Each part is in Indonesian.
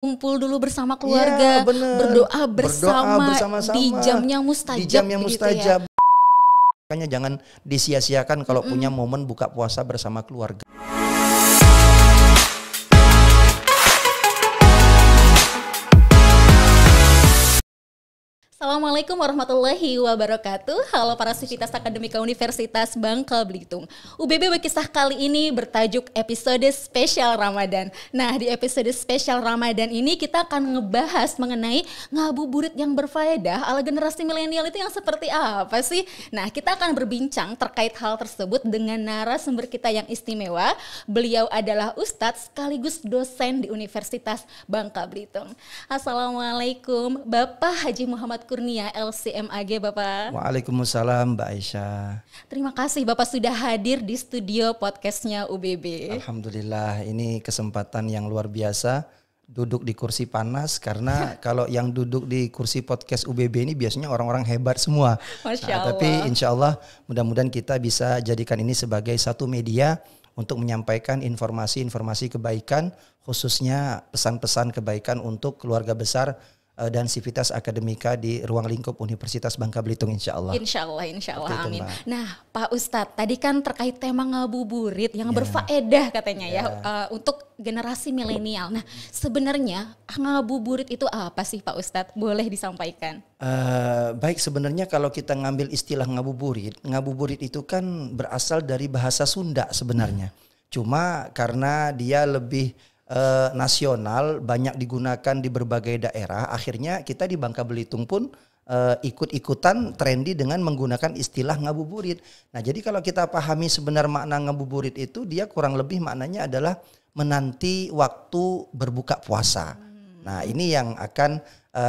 kumpul dulu bersama Iya, keluarga, bener. berdoa Berdoa bersama di bersama-sama jam yang di jam mustajab yang begitu ya. mustajab. Makanya jangan disia-siakan kalau punya Mm-mm. momen buka puasa bersama keluarga. Assalamualaikum warahmatullahi wabarakatuh. Halo para sivitas akademika Universitas Bangka Belitung. UBB Berkisah kali ini bertajuk episode spesial Ramadan. Nah, di episode spesial Ramadan ini kita akan ngebahas mengenai ngabuburit yang berfaedah ala generasi milenial itu yang seperti apa sih? Nah, kita akan berbincang terkait hal tersebut dengan narasumber kita yang istimewa. Beliau adalah Ustadz sekaligus dosen di Universitas Bangka Belitung. Assalamualaikum Bapak Haji Muhammad Kurnia LCMAG Bapak. Waalaikumsalam Mbak Aisyah. Terima kasih Bapak sudah hadir di studio podcastnya UBB. Alhamdulillah, ini kesempatan yang luar biasa duduk di kursi panas karena kalau yang duduk di kursi podcast UBB ini biasanya orang-orang hebat semua. Masya Allah. Tapi insya Allah mudah-mudahan kita bisa jadikan ini sebagai satu media untuk menyampaikan informasi-informasi kebaikan, khususnya pesan-pesan kebaikan untuk keluarga besar dan sivitas akademika di ruang lingkup Universitas Bangka Belitung insya Allah. Insya Allah, amin. Mbak. Nah Pak Ustadz, tadi kan terkait tema ngabuburit yang berfaedah katanya untuk generasi milenial. Nah sebenarnya ngabuburit itu apa sih Pak Ustadz? Boleh disampaikan? Baik, sebenarnya kalau kita ngambil istilah ngabuburit itu kan berasal dari bahasa Sunda sebenarnya. Cuma karena dia lebih nasional, banyak digunakan di berbagai daerah, akhirnya kita di Bangka Belitung pun ikut-ikutan trendy dengan menggunakan istilah ngabuburit. Nah jadi kalau kita pahami sebenar makna ngabuburit itu, dia kurang lebih maknanya adalah menanti waktu berbuka puasa. Nah ini yang akan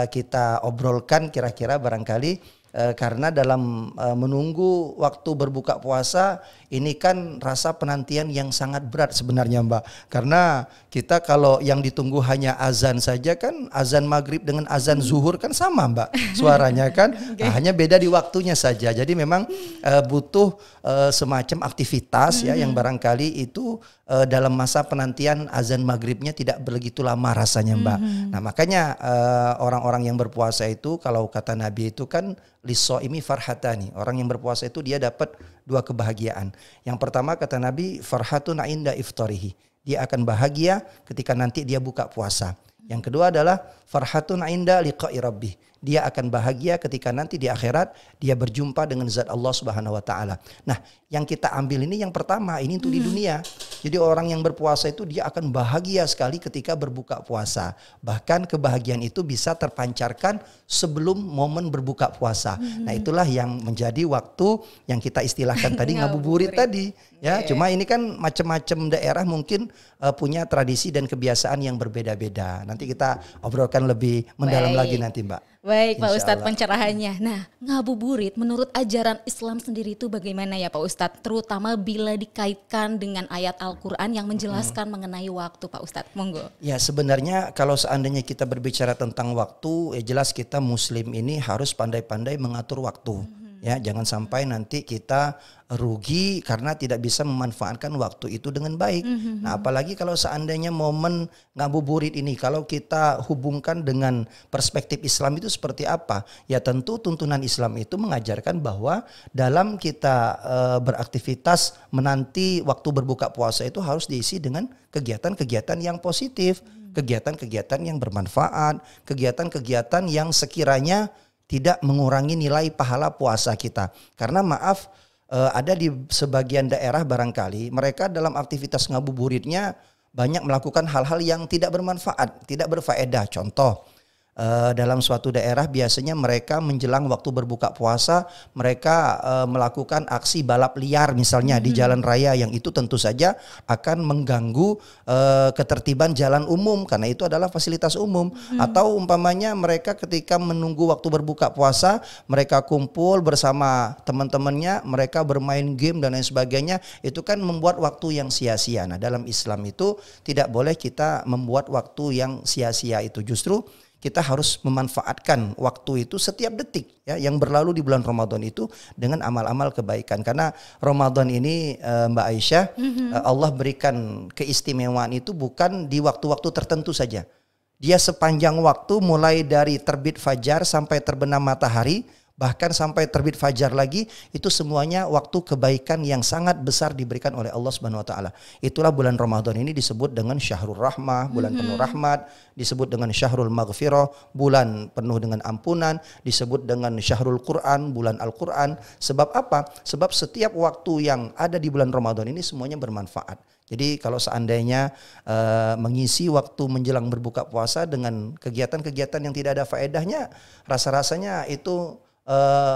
kita obrolkan kira-kira barangkali karena dalam menunggu waktu berbuka puasa ini kan rasa penantian yang sangat berat sebenarnya Mbak. Karena kita kalau yang ditunggu hanya azan saja kan, azan maghrib dengan azan zuhur kan sama Mbak suaranya kan. Nah, hanya beda di waktunya saja. Jadi memang butuh semacam aktivitas ya yang barangkali itu dalam masa penantian azan maghribnya tidak begitu lama rasanya Mbak. Nah makanya orang-orang yang berpuasa itu kalau kata Nabi itu kan lisoimi farhatani. Orang yang berpuasa itu dia dapat dua kebahagiaan. Yang pertama kata Nabi farhatun inda iftarihi. Dia akan bahagia ketika nanti dia buka puasa. Yang kedua adalah farhatun inda liqa'i rabbih. Dia akan bahagia ketika nanti di akhirat dia berjumpa dengan zat Allah Subhanahu wa taala. Nah, yang kita ambil ini yang pertama ini untuk di dunia. Jadi orang yang berpuasa itu dia akan bahagia sekali ketika berbuka puasa. Bahkan kebahagiaan itu bisa terpancarkan sebelum momen berbuka puasa. Nah, itulah yang menjadi waktu yang kita istilahkan tadi ngabuburit tadi. Ya, cuma ini kan macam-macam daerah mungkin punya tradisi dan kebiasaan yang berbeda-beda. Nanti kita obrolkan lebih mendalam lagi nanti, Mbak. Baik Pak Ustadz pencerahannya. Nah ngabuburit menurut ajaran Islam sendiri itu bagaimana ya Pak Ustadz? Terutama bila dikaitkan dengan ayat Al-Quran yang menjelaskan mengenai waktu Pak Ustadz. Monggo. Ya sebenarnya kalau seandainya kita berbicara tentang waktu, ya jelas kita muslim ini harus pandai-pandai mengatur waktu. Ya jangan sampai nanti kita rugi karena tidak bisa memanfaatkan waktu itu dengan baik. Nah apalagi kalau seandainya momen ngabuburit ini kalau kita hubungkan dengan perspektif Islam itu seperti apa? Ya tentu tuntunan Islam itu mengajarkan bahwa dalam kita beraktivitas menanti waktu berbuka puasa itu harus diisi dengan kegiatan-kegiatan yang positif, kegiatan-kegiatan yang bermanfaat, kegiatan-kegiatan yang sekiranya tidak mengurangi nilai pahala puasa kita. Karena maaf, ada di sebagian daerah barangkali mereka dalam aktivitas ngabuburitnya banyak melakukan hal-hal yang tidak bermanfaat, tidak berfaedah. Contoh, dalam suatu daerah biasanya mereka menjelang waktu berbuka puasa mereka melakukan aksi balap liar misalnya di jalan raya yang itu tentu saja akan mengganggu ketertiban jalan umum karena itu adalah fasilitas umum. Atau umpamanya mereka ketika menunggu waktu berbuka puasa mereka kumpul bersama teman-temannya, mereka bermain game dan lain sebagainya, itu kan membuat waktu yang sia-sia. Nah dalam Islam itu tidak boleh kita membuat waktu yang sia-sia itu, justru kita harus memanfaatkan waktu itu setiap detik ya yang berlalu di bulan Ramadan itu dengan amal-amal kebaikan. Karena Ramadan ini Mbak Aisyah, Allah berikan keistimewaan itu bukan di waktu-waktu tertentu saja. dia sepanjang waktu mulai dari terbit fajar sampai terbenam matahari, bahkan sampai terbit fajar lagi, itu semuanya waktu kebaikan yang sangat besar diberikan oleh Allah Subhanahu wa taala. Itulah bulan Ramadan ini disebut dengan Syahrul Rahmah, bulan penuh rahmat, disebut dengan Syahrul Maghfirah, bulan penuh dengan ampunan, disebut dengan Syahrul Quran, bulan Al-Quran. Sebab apa? Sebab setiap waktu yang ada di bulan Ramadan ini semuanya bermanfaat. Jadi kalau seandainya mengisi waktu menjelang berbuka puasa dengan kegiatan-kegiatan yang tidak ada faedahnya, rasa-rasanya itu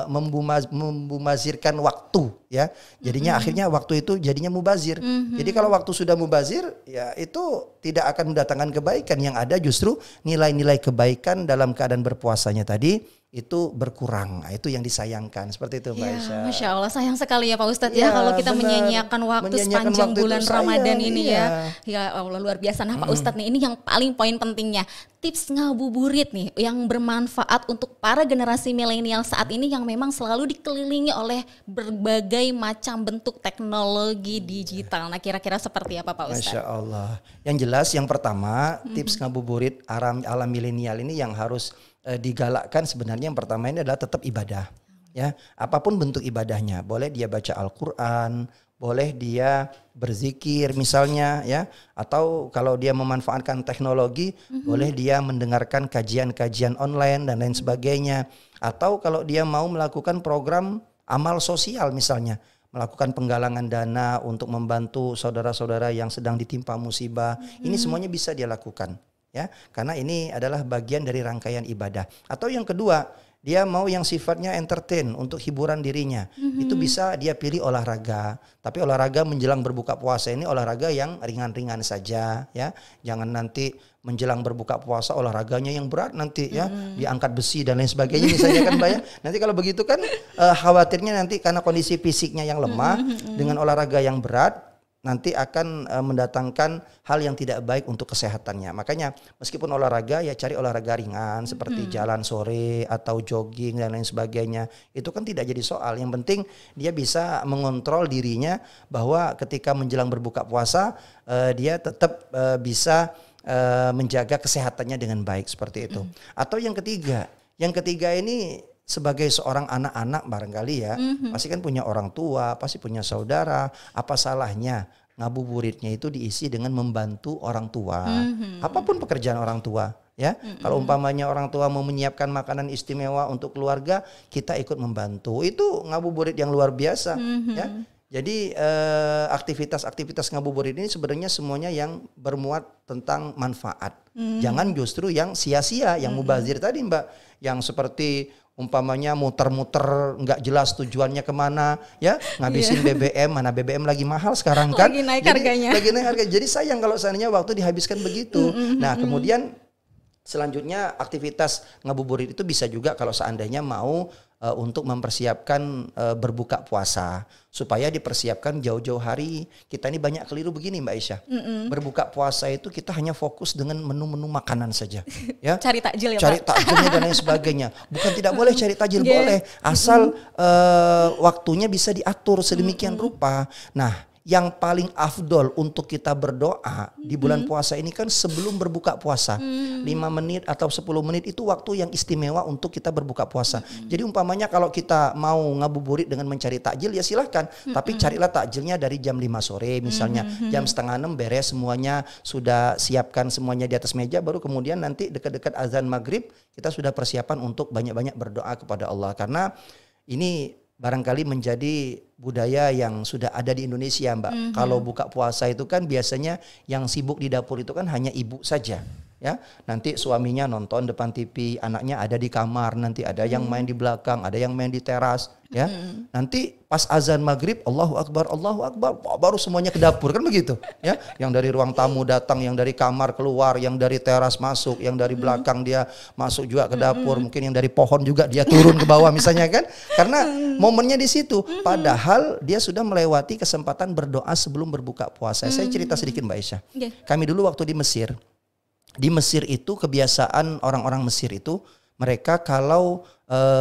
membumazirkan waktu, ya. Jadinya akhirnya waktu itu jadinya mubazir. Jadi kalau waktu sudah mubazir, ya itu tidak akan mendatangkan kebaikan. Yang ada justru nilai-nilai kebaikan dalam keadaan berpuasanya tadi itu berkurang. Nah, itu yang disayangkan. Seperti itu Mbak Aisyah. Masya Allah, sayang sekali ya Pak Ustadz ya kalau kita menyanyiakan waktu sepanjang bulan Ramadan ini ya. Ya Allah, luar biasa. Nah Pak Ustadz nih, ini yang paling poin pentingnya. Tips ngabuburit nih yang bermanfaat untuk para generasi milenial saat ini yang memang selalu dikelilingi oleh berbagai macam bentuk teknologi digital. Nah kira-kira seperti apa Pak Ustadz? Masya Allah. Yang jelas yang pertama tips ngabuburit ala milenial ini yang harus digalakkan sebenarnya yang pertama ini adalah tetap ibadah, ya. Apapun bentuk ibadahnya, boleh dia baca Al-Quran, boleh dia berzikir misalnya, ya, atau kalau dia memanfaatkan teknologi, boleh dia mendengarkan kajian-kajian online dan lain sebagainya, atau kalau dia mau melakukan program amal sosial misalnya, melakukan penggalangan dana untuk membantu saudara-saudara yang sedang ditimpa musibah, ini semuanya bisa dia lakukan. Ya, karena ini adalah bagian dari rangkaian ibadah. Atau yang kedua, dia mau yang sifatnya entertain untuk hiburan dirinya. Itu bisa dia pilih olahraga. Tapi olahraga menjelang berbuka puasa ini olahraga yang ringan-ringan saja, ya. Jangan nanti menjelang berbuka puasa olahraganya yang berat nanti, ya, diangkat besi dan lain sebagainya misalnya kan Mbak ya. Nanti kalau begitu kan khawatirnya nanti karena kondisi fisiknya yang lemah dengan olahraga yang berat nanti akan mendatangkan hal yang tidak baik untuk kesehatannya. Makanya meskipun olahraga, ya cari olahraga ringan seperti jalan sore atau jogging dan lain sebagainya. Itu kan tidak jadi soal. Yang penting dia bisa mengontrol dirinya bahwa ketika menjelang berbuka puasa dia tetap bisa menjaga kesehatannya dengan baik seperti itu. Atau yang ketiga ini sebagai seorang anak-anak barangkali ya, pasti kan punya orang tua, pasti punya saudara. Apa salahnya ngabuburitnya itu diisi dengan membantu orang tua, apapun pekerjaan orang tua, ya. Kalau umpamanya orang tua mau menyiapkan makanan istimewa untuk keluarga, kita ikut membantu. Itu ngabuburit yang luar biasa, ya. Jadi aktivitas-aktivitas ngabuburit ini sebenarnya semuanya yang bermuat tentang manfaat. Jangan justru yang sia-sia, yang mubazir tadi Mbak, yang seperti umpamanya muter-muter nggak jelas tujuannya kemana, ya, ngabisin BBM, mana BBM lagi mahal sekarang kan, lagi naik harganya. Lagi naik harga. Jadi sayang kalau seandainya waktu dihabiskan begitu. Nah kemudian selanjutnya aktivitas ngabuburit itu bisa juga kalau seandainya mau untuk mempersiapkan berbuka puasa, supaya dipersiapkan jauh-jauh hari. Kita ini banyak keliru begini Mbak Aisyah. Berbuka puasa itu kita hanya fokus dengan menu-menu makanan saja, ya. Cari takjil ya cari Pak. takjilnya dan lain sebagainya. Bukan tidak boleh cari takjil, boleh, asal waktunya bisa diatur sedemikian rupa. Nah, yang paling afdol untuk kita berdoa di bulan puasa ini kan sebelum berbuka puasa. 5 menit atau 10 menit itu waktu yang istimewa untuk kita berbuka puasa. Jadi umpamanya kalau kita mau ngabuburit dengan mencari takjil, ya silahkan. Tapi carilah takjilnya dari jam 5 sore misalnya. Jam 5:30 beres semuanya, sudah siapkan semuanya di atas meja, baru kemudian nanti dekat-dekat azan maghrib kita sudah persiapan untuk banyak-banyak berdoa kepada Allah. Karena ini barangkali menjadi budaya yang sudah ada di Indonesia Mbak. Kalau buka puasa itu kan biasanya yang sibuk di dapur itu kan hanya ibu saja, ya. Nanti suaminya nonton depan TV, anaknya ada di kamar, nanti ada yang main di belakang, ada yang main di teras, ya. Nanti pas azan maghrib Allahu Akbar, baru semuanya ke dapur, kan begitu, ya. Yang dari ruang tamu datang, yang dari kamar keluar, yang dari teras masuk, yang dari belakang dia masuk juga ke dapur, mungkin yang dari pohon juga dia turun ke bawah misalnya kan. Karena momennya di situ. Padahal dia sudah melewati kesempatan berdoa sebelum berbuka puasa. Saya cerita sedikit Mbak Aisyah. Kami dulu waktu di Mesir. Di Mesir itu kebiasaan orang-orang Mesir itu, mereka kalau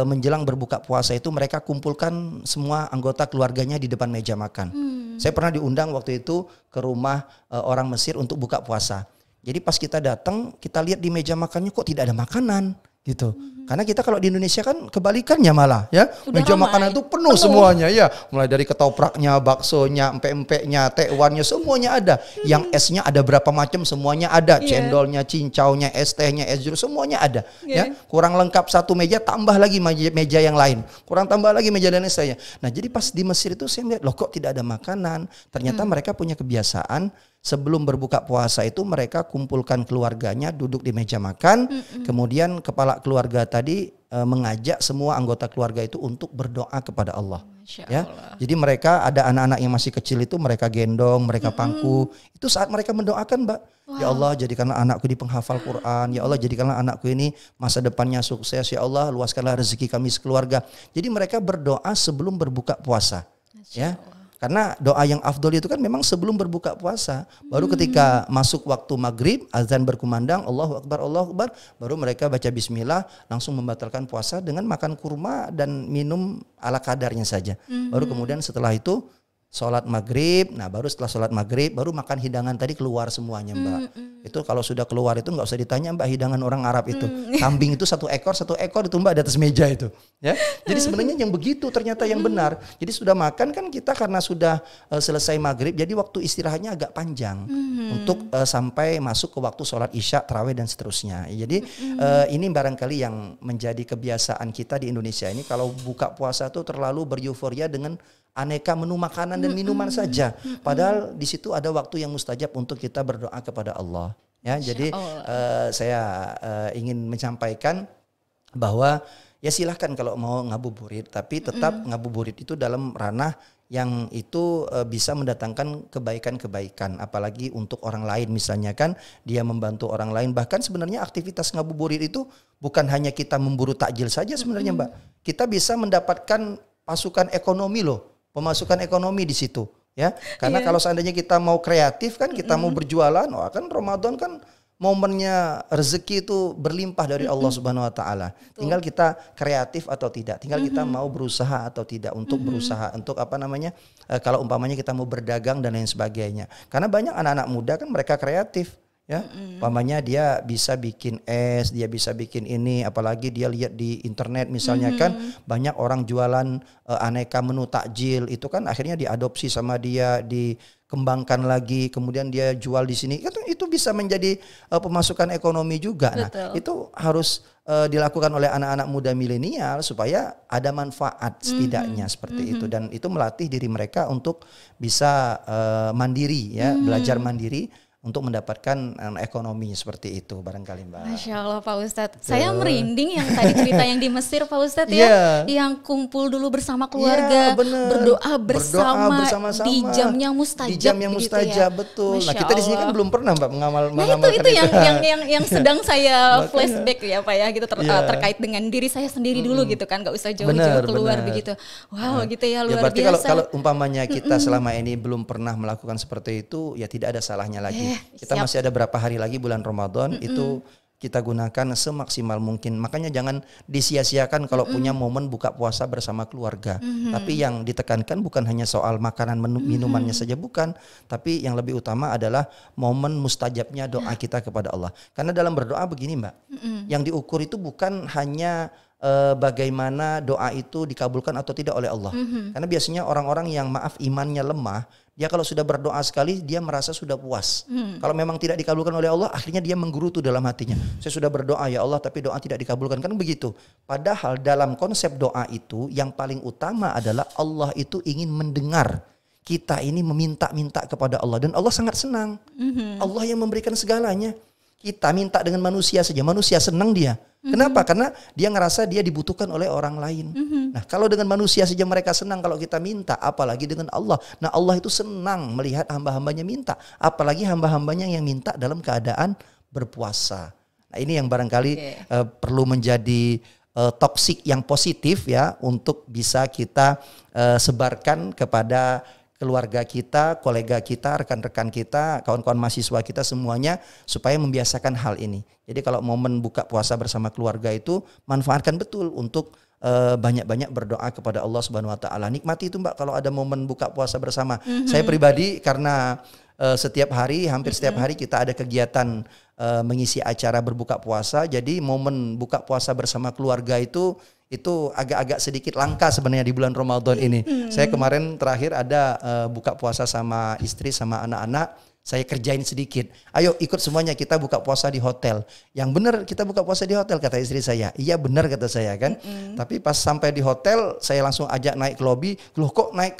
menjelang berbuka puasa itu mereka kumpulkan semua anggota keluarganya di depan meja makan. Saya pernah diundang waktu itu ke rumah orang Mesir untuk buka puasa. Jadi pas kita datang, kita lihat di meja makannya kok tidak ada makanan gitu. Karena kita kalau di Indonesia kan kebalikannya malah ya. Udah Meja ramai. makanan itu penuh semuanya ya. Mulai dari ketopraknya, baksonya, empek-empeknya, tekwannya semuanya ada. Yang esnya ada berapa macam semuanya ada. Cendolnya, cincaunya, es tehnya, es jeruk semuanya ada. Ya. Kurang lengkap satu meja tambah lagi meja yang lain. Kurang tambah lagi meja dan lain. Nah, jadi pas di Mesir itu saya melihat loh kok tidak ada makanan. Ternyata mereka punya kebiasaan sebelum berbuka puasa itu mereka kumpulkan keluarganya duduk di meja makan, kemudian kepala keluarga tadi mengajak semua anggota keluarga itu untuk berdoa kepada Allah. Ya, jadi mereka ada anak-anak yang masih kecil itu mereka gendong, mereka pangku. Itu saat mereka mendoakan, Mbak. Ya Allah, jadikanlah anakku di penghafal Quran. Ya Allah, jadikanlah anakku ini masa depannya sukses. Ya Allah, luaskanlah rezeki kami sekeluarga. Jadi mereka berdoa sebelum berbuka puasa. Ya. Karena doa yang afdol itu kan memang sebelum berbuka puasa. Baru ketika masuk waktu maghrib, azan berkumandang, Allahu Akbar, baru mereka baca bismillah, langsung membatalkan puasa dengan makan kurma dan minum ala kadarnya saja. Baru kemudian setelah itu sholat maghrib, nah baru setelah sholat maghrib baru makan hidangan tadi keluar semuanya, Mbak. Itu kalau sudah keluar itu nggak usah ditanya, Mbak, hidangan orang Arab itu. Kambing itu satu ekor itu, Mbak, di atas meja itu. Ya, jadi sebenarnya yang begitu ternyata yang benar. Jadi sudah makan kan kita karena sudah selesai maghrib, jadi waktu istirahatnya agak panjang untuk sampai masuk ke waktu sholat isya, tarawih dan seterusnya. Jadi ini barangkali yang menjadi kebiasaan kita di Indonesia ini kalau buka puasa tuh terlalu beryuforia dengan aneka menu makanan dan minuman saja. Padahal di situ ada waktu yang mustajab untuk kita berdoa kepada Allah. Ya, jadi saya ingin menyampaikan bahwa ya silahkan kalau mau ngabuburit, tapi tetap ngabuburit itu dalam ranah yang itu bisa mendatangkan kebaikan-kebaikan, apalagi untuk orang lain misalnya kan dia membantu orang lain. Bahkan sebenarnya aktivitas ngabuburit itu bukan hanya kita memburu takjil saja sebenarnya, Mbak. Kita bisa mendapatkan pasukan ekonomi loh. Pemasukan ekonomi di situ ya, karena kalau seandainya kita mau kreatif kan, kita mau berjualan, kan Ramadan kan momennya rezeki itu berlimpah dari Allah Subhanahu Wa Taala. Tinggal kita kreatif atau tidak, tinggal kita mau berusaha atau tidak untuk berusaha untuk kalau umpamanya kita mau berdagang dan lain sebagainya. Karena banyak anak-anak muda kan mereka kreatif. Ya, umpamanya dia bisa bikin es, dia bisa bikin ini, apalagi dia lihat di internet misalnya kan banyak orang jualan aneka menu takjil, itu kan akhirnya diadopsi sama dia, dikembangkan lagi, kemudian dia jual di sini, itu bisa menjadi pemasukan ekonomi juga. Betul. Nah, itu harus dilakukan oleh anak-anak muda milenial supaya ada manfaat setidaknya seperti itu, dan itu melatih diri mereka untuk bisa mandiri ya, belajar mandiri untuk mendapatkan ekonomi seperti itu barangkali, Mbak. Masya Allah, Pak Ustadz. Saya merinding yang tadi cerita yang di Mesir, Pak Ustadz ya. Yang kumpul dulu bersama keluarga, berdoa bersama-sama di jam yang mustajab. Di jam yang mustajab, betul. Nah, kita di sini kan belum pernah, Mbak, mengamalkan itu. yang sedang saya flashback ya, Pak ya, gitu terkait dengan diri saya sendiri dulu gitu kan, nggak usah jauh-jauh keluar begitu. Wow, gitu ya, luar berarti biasa. Kalau umpamanya kita selama ini belum pernah melakukan seperti itu, ya tidak ada salahnya lagi. Kita masih ada berapa hari lagi bulan Ramadan, itu kita gunakan semaksimal mungkin. Makanya jangan disia-siakan kalau punya momen buka puasa bersama keluarga. Tapi yang ditekankan bukan hanya soal makanan minumannya saja, bukan. Tapi yang lebih utama adalah momen mustajabnya doa kita kepada Allah. Karena dalam berdoa begini, Mbak, yang diukur itu bukan hanya bagaimana doa itu dikabulkan atau tidak oleh Allah. Karena biasanya orang-orang yang imannya lemah, dia kalau sudah berdoa sekali dia merasa sudah puas. Kalau memang tidak dikabulkan oleh Allah, akhirnya dia menggerutu dalam hatinya. Saya sudah berdoa ya Allah, tapi doa tidak dikabulkan, kan begitu. Padahal dalam konsep doa itu yang paling utama adalah Allah itu ingin mendengar kita ini meminta-minta kepada Allah, dan Allah sangat senang. Allah yang memberikan segalanya. Kita minta dengan manusia saja, manusia senang dia. Kenapa? Karena dia ngerasa dia dibutuhkan oleh orang lain. Nah, kalau dengan manusia saja mereka senang kalau kita minta, apalagi dengan Allah. Nah, Allah itu senang melihat hamba-hambanya minta, apalagi hamba-hambanya yang minta dalam keadaan berpuasa. Nah, ini yang barangkali perlu menjadi toksik yang positif ya, untuk bisa kita sebarkan kepada keluarga kita, kolega kita, rekan-rekan kita, kawan-kawan mahasiswa kita semuanya, supaya membiasakan hal ini. Jadi kalau momen buka puasa bersama keluarga itu manfaatkan betul untuk banyak-banyak berdoa kepada Allah Subhanahu Wa Taala. Nikmati itu, Mbak, kalau ada momen buka puasa bersama. Saya pribadi karena setiap hari, hampir setiap hari kita ada kegiatan mengisi acara berbuka puasa. Jadi momen buka puasa bersama keluarga itu agak-agak sedikit langka sebenarnya di bulan Ramadan ini. Saya kemarin terakhir ada buka puasa sama istri sama anak-anak. Saya kerjain sedikit. Ayo ikut semuanya kita buka puasa di hotel. Yang benar kita buka puasa di hotel kata istri saya. Iya benar kata saya kan. Tapi pas sampai di hotel saya langsung ajak naik ke lobi. Loh kok naik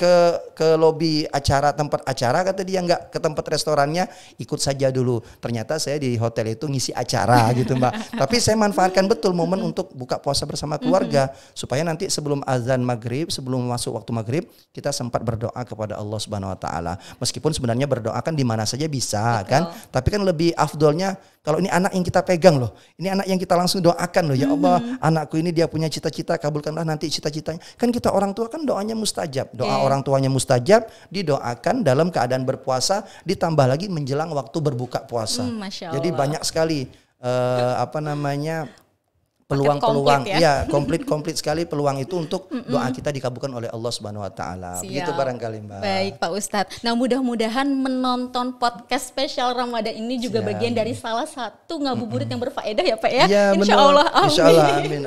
ke lobi acara tempat acara kata dia, enggak ke tempat restorannya, ikut saja dulu. Ternyata saya di hotel itu ngisi acara gitu Mbak. Tapi saya manfaatkan betul momen untuk buka puasa bersama keluarga supaya nanti sebelum azan maghrib, sebelum masuk waktu maghrib kita sempat berdoa kepada Allah Subhanahu Wa Taala. Meskipun sebenarnya berdoa kan di mana saja bisa. Betul. Kan, tapi kan lebih afdolnya kalau ini anak yang kita pegang loh, ini anak yang kita langsung doakan loh, ya Allah anakku ini dia punya cita-cita, kabulkanlah nanti cita-citanya. Kan kita orang tua kan doanya mustajab, doa orang tuanya mustajab, didoakan dalam keadaan berpuasa, ditambah lagi menjelang waktu berbuka puasa. Jadi banyak sekali peluang-peluang komplit sekali peluang itu untuk doa kita dikabulkan oleh Allah Subhanahu Wa Taala. Begitu barangkali Mbak. Baik Pak Ustadz. Nah mudah-mudahan menonton podcast spesial Ramadan ini juga bagian dari salah satu ngabuburit yang berfaedah ya Pak ya. Insya Allah. Amin.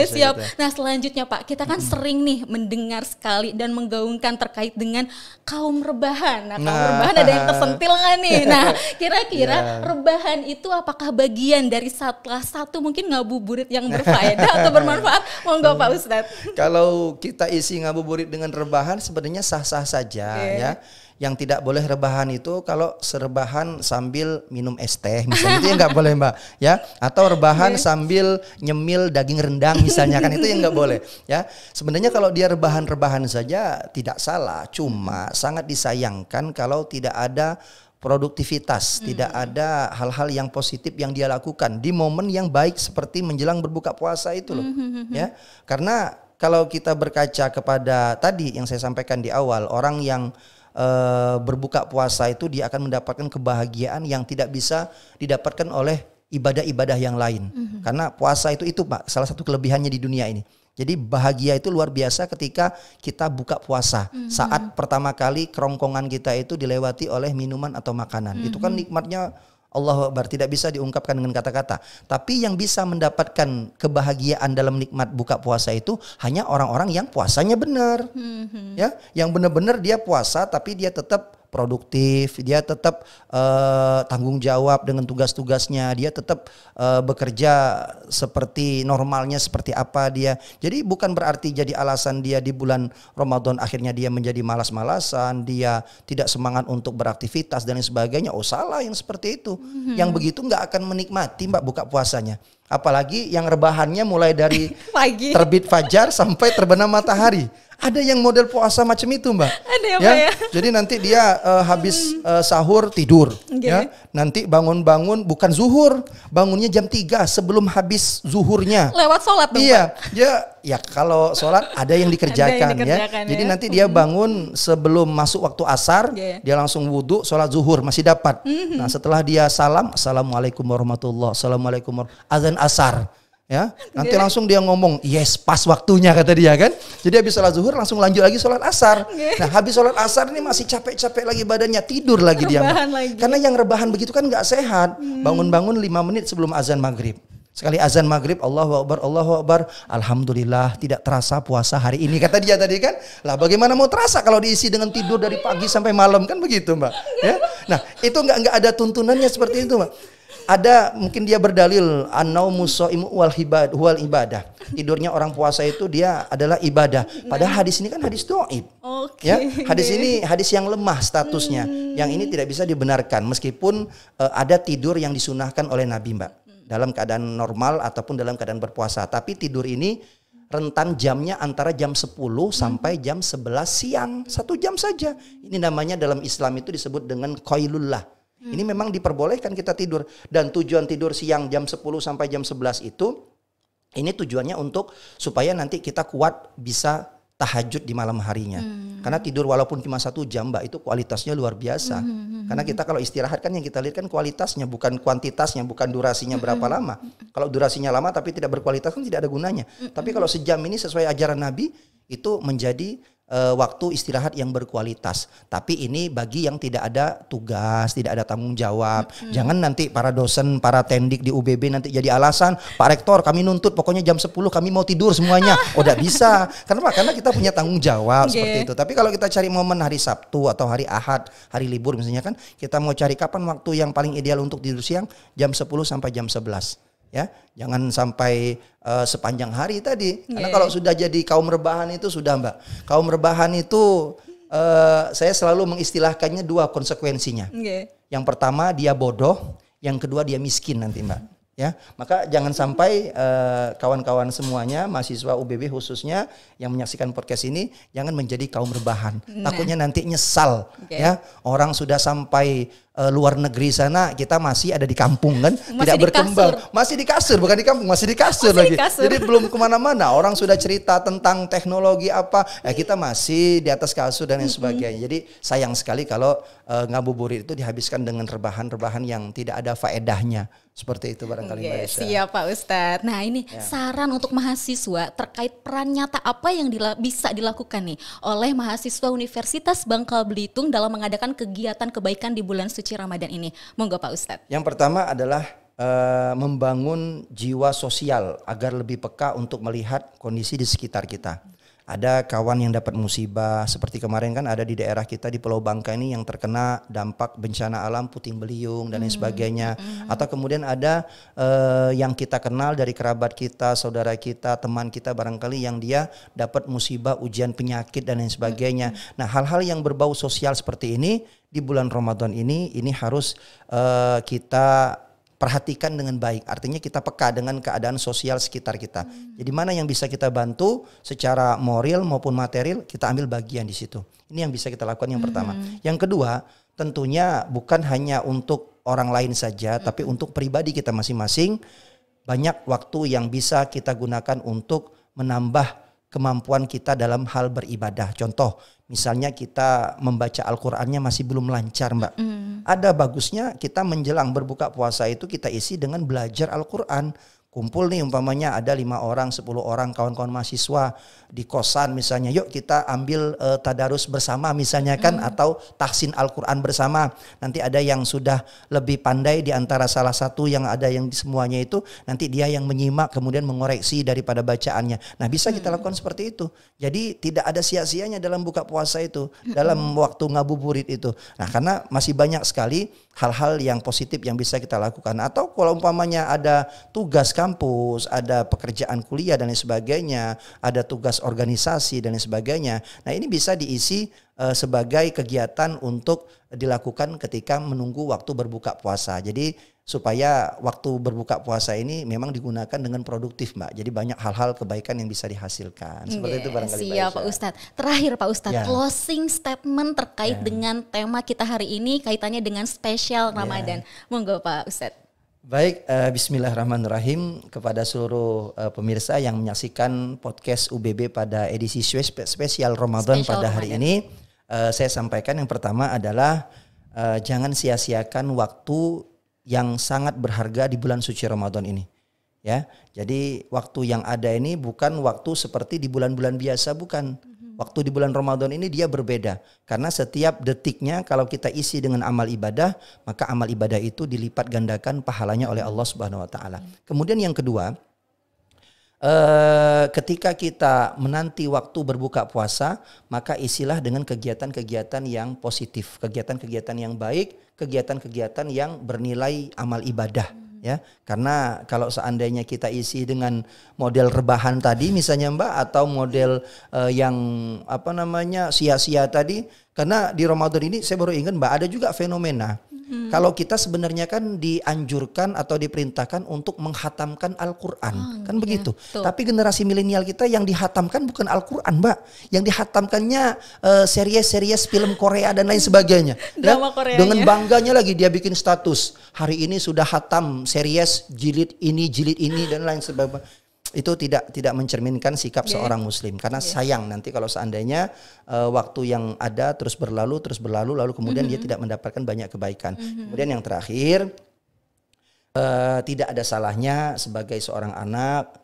Siap. Nah selanjutnya Pak, kita kan sering nih mendengar sekali dan menggaungkan terkait dengan kaum rebahan. Nah kaum rebahan ada yang tersentil nggak nih? Nah kira-kira rebahan itu apakah bagian dari salah satu mungkin ngabuburit yang berfaedah atau bermanfaat? Monggo Pak Ustadz. Kalau kita isi ngabuburit dengan rebahan sebenarnya sah-sah saja ya. Yang tidak boleh rebahan itu kalau serebahan sambil minum es teh misalnya itu nggak boleh Mbak ya, atau rebahan sambil nyemil daging rendang misalnya kan itu yang nggak boleh ya. Sebenarnya kalau dia rebahan saja tidak salah, cuma sangat disayangkan kalau tidak ada produktivitas, tidak ada hal-hal yang positif yang dia lakukan di momen yang baik seperti menjelang berbuka puasa itu loh. Ya. Karena kalau kita berkaca kepada tadi yang saya sampaikan di awal, orang yang berbuka puasa itu dia akan mendapatkan kebahagiaan yang tidak bisa didapatkan oleh ibadah-ibadah yang lain. Karena puasa itu Pak, salah satu kelebihannya di dunia ini. Jadi bahagia itu luar biasa ketika kita buka puasa. Saat pertama kali kerongkongan kita itu dilewati oleh minuman atau makanan. Itu kan nikmatnya Allahu Akbar, tidak bisa diungkapkan dengan kata-kata. Tapi yang bisa mendapatkan kebahagiaan dalam nikmat buka puasa itu hanya orang-orang yang puasanya benar. Ya, yang benar-benar dia puasa tapi dia tetap produktif, dia tetap tanggung jawab dengan tugas-tugasnya, dia tetap bekerja seperti normalnya seperti apa dia. Jadi bukan berarti jadi alasan dia di bulan Ramadan akhirnya dia menjadi malas-malasan, dia tidak semangat untuk beraktivitas dan lain sebagainya. Oh salah yang seperti itu. Yang begitu nggak akan menikmati Mbak buka puasanya. Apalagi yang rebahannya mulai dari pagi terbit fajar sampai terbenam matahari. Ada yang model puasa macam itu Mbak. Ada ya. Jadi nanti dia habis sahur tidur. Ya. Nanti bangun-bangun bukan zuhur, bangunnya jam 3 sebelum habis zuhurnya. Lewat sholat dong Iya. Ya kalau sholat ada yang dikerjakan, ya. Jadi nanti dia bangun sebelum masuk waktu asar, dia langsung wudhu, sholat zuhur masih dapat. Nah setelah dia salam, assalamualaikum warahmatullahi wabarakatuh, assalamualaikum azan asar. Ya, nanti langsung dia ngomong, yes pas waktunya kata dia kan. Jadi habis sholat zuhur langsung lanjut lagi sholat asar. Nah habis sholat asar ini masih capek-capek lagi badannya, tidur lagi dia. Karena yang rebahan begitu kan nggak sehat. Bangun-bangun 5 menit sebelum azan maghrib. Sekali azan maghrib, Allahu Akbar, Allahu Akbar. Alhamdulillah tidak terasa puasa hari ini kata dia tadi kan. Lah bagaimana mau terasa kalau diisi dengan tidur dari pagi sampai malam kan begitu Mbak. Ya? Nah itu nggak ada tuntunannya seperti itu Mbak. Ada mungkin dia berdalil an-naumu shaimu wal ibadah. Tidurnya orang puasa itu dia adalah ibadah. Padahal hadis ini kan hadis dhaif. Ya, hadis ini hadis yang lemah statusnya. Yang ini tidak bisa dibenarkan meskipun ada tidur yang disunahkan oleh Nabi Mbak. Dalam keadaan normal ataupun dalam keadaan berpuasa. Tapi tidur ini rentan jamnya antara jam 10 sampai jam 11 siang. 1 jam saja. Ini namanya dalam Islam itu disebut dengan qailullah. Ini memang diperbolehkan kita tidur. Dan tujuan tidur siang jam 10 sampai jam 11 itu, ini tujuannya untuk supaya nanti kita kuat bisa tahajud di malam harinya. Karena tidur walaupun cuma 1 jam Mbak itu kualitasnya luar biasa. Karena kita kalau istirahat kan yang kita lihat kan kualitasnya bukan kuantitasnya, bukan durasinya berapa lama. Kalau durasinya lama tapi tidak berkualitas kan tidak ada gunanya. Tapi kalau sejam ini sesuai ajaran Nabi, itu menjadi waktu istirahat yang berkualitas. Tapi ini bagi yang tidak ada tugas, tidak ada tanggung jawab. Jangan nanti para dosen, para tendik di UBB nanti jadi alasan, Pak Rektor kami nuntut pokoknya jam 10 kami mau tidur semuanya. Oh udah bisa. Kenapa? Karena kita punya tanggung jawab seperti itu. Tapi kalau kita cari momen hari Sabtu atau hari Ahad, hari libur misalnya kan, kita mau cari kapan waktu yang paling ideal untuk tidur siang, jam 10 sampai jam 11. Ya, jangan sampai sepanjang hari tadi. Karena kalau sudah jadi kaum rebahan itu sudah Mbak. Kaum rebahan itu saya selalu mengistilahkannya dua konsekuensinya. Yang pertama dia bodoh, yang kedua dia miskin nanti Mbak. Ya, maka jangan sampai kawan-kawan semuanya, mahasiswa UBB khususnya yang menyaksikan podcast ini jangan menjadi kaum rebahan. Takutnya nanti nyesal. Ya, orang sudah sampai luar negeri sana, kita masih ada di kampung kan, masih tidak berkembang, masih di kasur, bukan di kampung, masih di kasur lagi. Jadi belum kemana-mana. Orang sudah cerita tentang teknologi apa, ya kita masih di atas kasur dan lain sebagainya. Jadi sayang sekali kalau ngabuburit itu dihabiskan dengan rebahan-rebahan yang tidak ada faedahnya. Seperti itu barangkali Mbak Aisyah. Siap Pak Ustadz. Nah ini saran untuk mahasiswa terkait peran nyata apa yang bisa dilakukan nih oleh mahasiswa Universitas Bangka Belitung dalam mengadakan kegiatan kebaikan di bulan suci Ramadan ini. Monggo Pak Ustadz. Yang pertama adalah membangun jiwa sosial agar lebih peka untuk melihat kondisi di sekitar kita. Ada kawan yang dapat musibah seperti kemarin kan ada di daerah kita di Pulau Bangka ini yang terkena dampak bencana alam puting beliung dan lain sebagainya. Atau kemudian ada yang kita kenal dari kerabat kita, saudara kita, teman kita barangkali yang dia dapat musibah ujian penyakit dan lain sebagainya. Nah hal-hal yang berbau sosial seperti ini di bulan Ramadan ini harus kita perhatikan dengan baik, artinya kita peka dengan keadaan sosial sekitar kita. Jadi mana yang bisa kita bantu secara moral maupun material, kita ambil bagian di situ. Ini yang bisa kita lakukan yang pertama. Yang kedua, tentunya bukan hanya untuk orang lain saja, tapi untuk pribadi kita masing-masing. Banyak waktu yang bisa kita gunakan untuk menambah kemampuan kita dalam hal beribadah. Contoh, misalnya kita membaca Al-Qur'annya masih belum lancar Mbak. Ada bagusnya kita menjelang berbuka puasa itu kita isi dengan belajar Al-Qur'an. Kumpul nih umpamanya ada 5 orang, 10 orang kawan-kawan mahasiswa di kosan misalnya. Yuk kita ambil tadarus bersama misalnya kan, atau tahsin Al-Qur'an bersama. Nanti ada yang sudah lebih pandai di antara salah satu yang ada yang semuanya itu. Nanti dia yang menyimak kemudian mengoreksi daripada bacaannya. Nah bisa kita lakukan seperti itu. Jadi tidak ada sia-sianya dalam buka puasa itu. Dalam waktu ngabuburit itu. Nah karena masih banyak sekali hal-hal yang positif yang bisa kita lakukan. Atau kalau umpamanya ada tugas kampus, ada pekerjaan kuliah dan lain sebagainya, ada tugas organisasi dan lain sebagainya. Nah ini bisa diisi sebagai kegiatan untuk dilakukan ketika menunggu waktu berbuka puasa. Jadi supaya waktu berbuka puasa ini memang digunakan dengan produktif Mbak. Jadi banyak hal-hal kebaikan yang bisa dihasilkan. Seperti itu barangkali Mbak. Siap Pak Ustadz. Terakhir Pak Ustadz, closing statement terkait dengan tema kita hari ini kaitannya dengan spesial Ramadan. Monggo Pak Ustadz. Baik, bismillahirrahmanirrahim kepada seluruh pemirsa yang menyaksikan podcast UBB pada edisi spesial Ramadan pada hari ini. Saya sampaikan yang pertama adalah jangan sia-siakan waktu yang sangat berharga di bulan suci Ramadan ini. Ya, jadi waktu yang ada ini bukan waktu seperti di bulan-bulan biasa, bukan. Waktu di bulan Ramadan ini dia berbeda. Karena setiap detiknya kalau kita isi dengan amal ibadah, maka amal ibadah itu dilipat gandakan pahalanya oleh Allah Subhanahu wa taala. Kemudian yang kedua, ketika kita menanti waktu berbuka puasa, maka isilah dengan kegiatan-kegiatan yang positif, kegiatan-kegiatan yang baik, kegiatan-kegiatan yang bernilai amal ibadah. Ya, karena kalau seandainya kita isi dengan model rebahan tadi misalnya Mbak, atau model yang sia-sia tadi, karena di Ramadan ini saya baru ingat Mbak ada juga fenomena. Kalau kita sebenarnya kan dianjurkan atau diperintahkan untuk menghatamkan Al-Qur'an, kan begitu. Tapi generasi milenial kita yang dihatamkan bukan Al-Qur'an Mbak, yang dihatamkannya series-series film Korea dan lain sebagainya. Drama Koreanya. Dengan bangganya lagi dia bikin status, hari ini sudah hatam series jilid ini dan lain sebagainya. Itu tidak mencerminkan sikap seorang muslim, karena sayang nanti kalau seandainya waktu yang ada terus berlalu lalu kemudian dia tidak mendapatkan banyak kebaikan. Kemudian yang terakhir, tidak ada salahnya sebagai seorang anak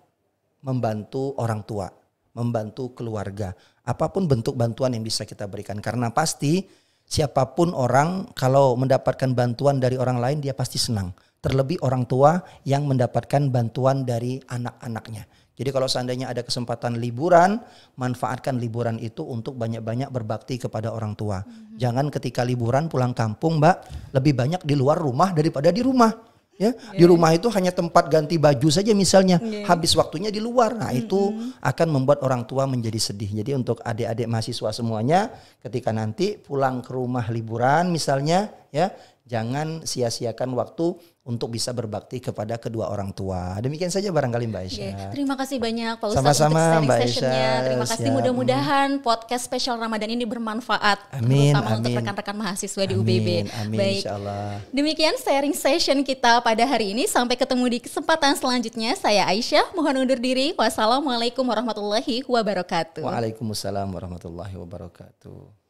membantu orang tua, membantu keluarga. Apapun bentuk bantuan yang bisa kita berikan. Karena pasti siapapun orang kalau mendapatkan bantuan dari orang lain dia pasti senang. Terlebih orang tua yang mendapatkan bantuan dari anak-anaknya. Jadi kalau seandainya ada kesempatan liburan, manfaatkan liburan itu untuk banyak-banyak berbakti kepada orang tua. Jangan ketika liburan pulang kampung, Mbak, lebih banyak di luar rumah daripada di rumah. Ya, di rumah itu hanya tempat ganti baju saja misalnya, habis waktunya di luar. Nah, itu akan membuat orang tua menjadi sedih. Jadi untuk adik-adik mahasiswa semuanya, ketika nanti pulang ke rumah liburan misalnya, ya, jangan sia-siakan waktu untuk bisa berbakti kepada kedua orang tua. Demikian saja barangkali Mbak Aisyah. Terima kasih banyak Pak Ustadz Sama-sama, untuk sharing Mbak sessionnya. Aisyah. Terima kasih, Siap. mudah-mudahan podcast spesial Ramadan ini bermanfaat. Amin, Terutama untuk amin. rekan-rekan mahasiswa di UBB. Amin, Baik. insyaallah. Demikian sharing session kita pada hari ini. Sampai ketemu di kesempatan selanjutnya. Saya Aisyah, mohon undur diri. Wassalamualaikum warahmatullahi wabarakatuh. Waalaikumsalam warahmatullahi wabarakatuh.